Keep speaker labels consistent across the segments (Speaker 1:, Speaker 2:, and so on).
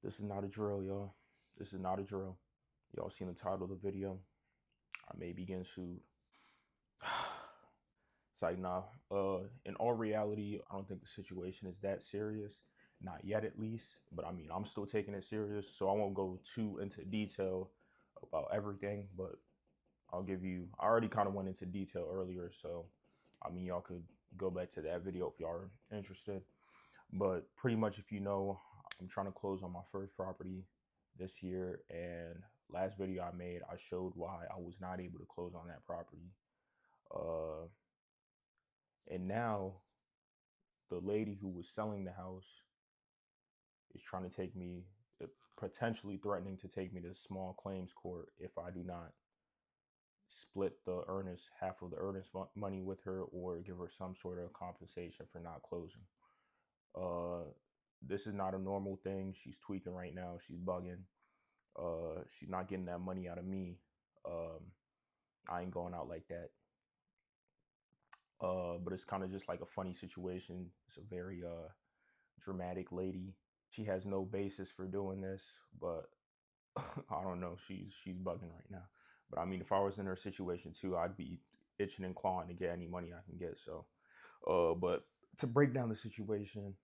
Speaker 1: This is not a drill, y'all. This is not a drill. Y'all seen the title of the video. I may be getting sued. It's like, nah. In all reality, I don't think the situation is that serious. Not yet, at least. But I mean, I'm still taking it serious, so I won't go too into detail about everything. But I'll give you. I already kind of went into detail earlier, so I mean, y'all could go back to that video if y'all are interested. But pretty much, if you know, I'm trying to close on my first property this year, and last video I made, I showed why I was not able to close on that property. Uh, and now the lady who was selling the house is trying to take me, potentially threatening to take me to small claims court if I do not split the earnest half of the earnest money with her or give her some sort of compensation for not closing. This is not a normal thing. She's tweaking right now. She's bugging. She's not getting that money out of me. I ain't going out like that. But it's kind of just like a funny situation. It's a very dramatic lady. She has no basis for doing this, but I don't know. She's bugging right now. But I mean, if I was in her situation too, I'd be itching and clawing to get any money I can get. So, but to break down the situation,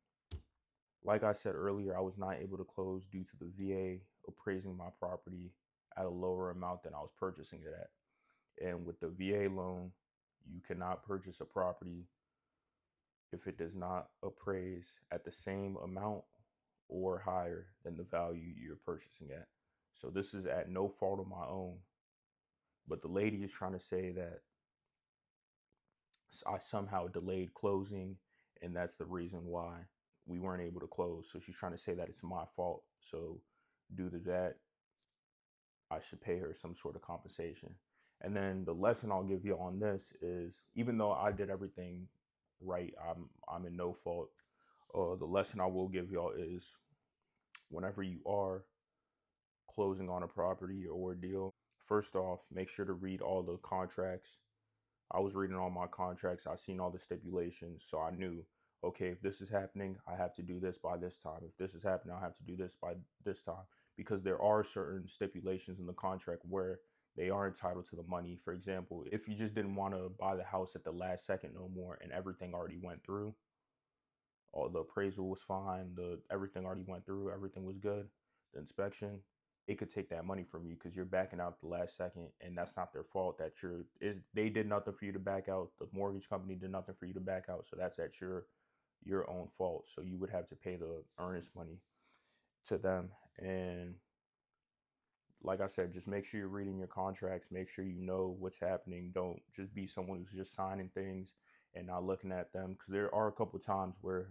Speaker 1: like I said earlier, I was not able to close due to the VA appraising my property at a lower amount than I was purchasing it at. And with the VA loan, you cannot purchase a property if it does not appraise at the same amount or higher than the value you're purchasing at. So this is at no fault of my own. But the lady is trying to say that I somehow delayed closing, and that's the reason why we weren't able to close. So she's trying to say that it's my fault. So due to that, I should pay her some sort of compensation. And then the lesson I'll give you on this is, even though I did everything right, I'm in no fault. The lesson I will give y'all is, whenever you are closing on a property or deal, first off, make sure to read all the contracts. I was reading all my contracts. I seen all the stipulations, so I knew, okay, if this is happening, I have to do this by this time. If this is happening, I have to do this by this time. Because there are certain stipulations in the contract where they are entitled to the money. For example, if you just didn't want to buy the house at the last second no more and everything already went through, all the appraisal was fine, the everything already went through, everything was good, the inspection, it could take that money from you because you're backing out the last second, and that's not their fault. That they did nothing for you to back out. The mortgage company did nothing for you to back out, so that's at your own fault. So you would have to pay the earnest money to them. And like I said, just make sure you're reading your contracts. Make sure you know what's happening. Don't just be someone who's just signing things and not looking at them, because there are a couple of times where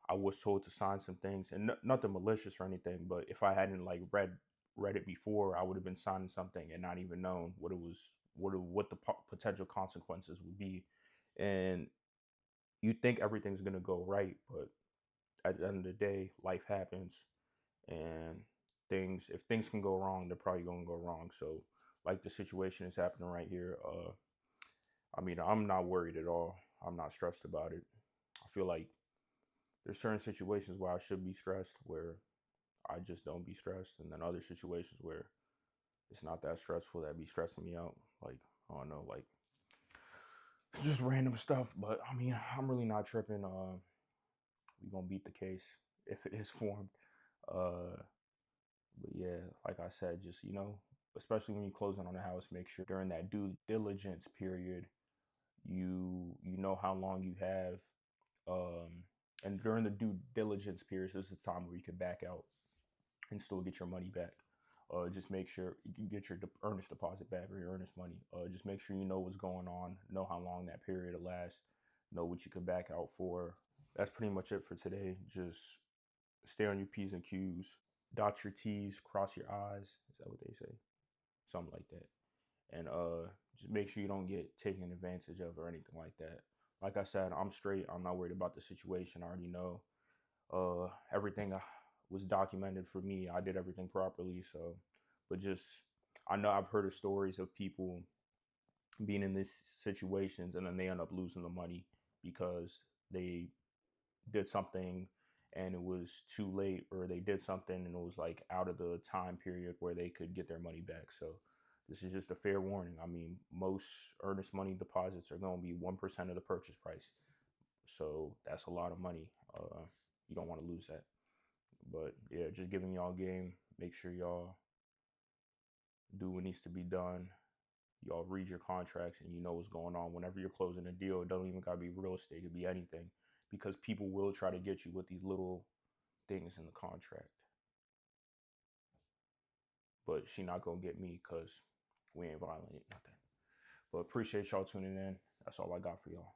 Speaker 1: I was told to sign some things, and nothing malicious or anything. But if I hadn't like read it before, I would have been signing something and not even known what it was, what the potential consequences would be. And you think everything's gonna go right, but at the end of the day, life happens, and if things can go wrong, they're probably gonna go wrong. So, like the situation is happening right here. I mean, I'm not worried at all. I'm not stressed about it. I feel like there's certain situations where I should be stressed, where I just don't be stressed, and then other situations where it's not that stressful that be stressing me out. Like, I don't know, like just random stuff. But I mean, I'm really not tripping. We gonna beat the case if it is formed. But yeah, like I said, just especially when you're closing on a house, make sure during that due diligence period, you know how long you have. And during the due diligence period, this is the time where you can back out and still get your money back. Just make sure you can get your earnest deposit back or your earnest money. Just make sure you know what's going on, know how long that period will last, know what you can back out for. That's pretty much it for today. Just stay on your P's and Q's, dot your T's, cross your I's. Is that what they say? Something like that. And just make sure you don't get taken advantage of or anything like that. Like I said, I'm straight. I'm not worried about the situation. I already know everything was documented for me. I did everything properly. So, but just, I know I've heard of stories of people being in these situations and then they end up losing the money because they did something and it was too late, or they did something and it was like out of the time period where they could get their money back. So this is just a fair warning. I mean, most earnest money deposits are going to be 1% of the purchase price. So that's a lot of money. You don't want to lose that. But yeah, just giving y'all game. Make sure y'all do what needs to be done. Y'all read your contracts and you know what's going on. Whenever you're closing a deal, it don't even gotta be real estate, it could be anything. Because people will try to get you with these little things in the contract. But she not gonna get me because we ain't violating nothing. But appreciate y'all tuning in. That's all I got for y'all.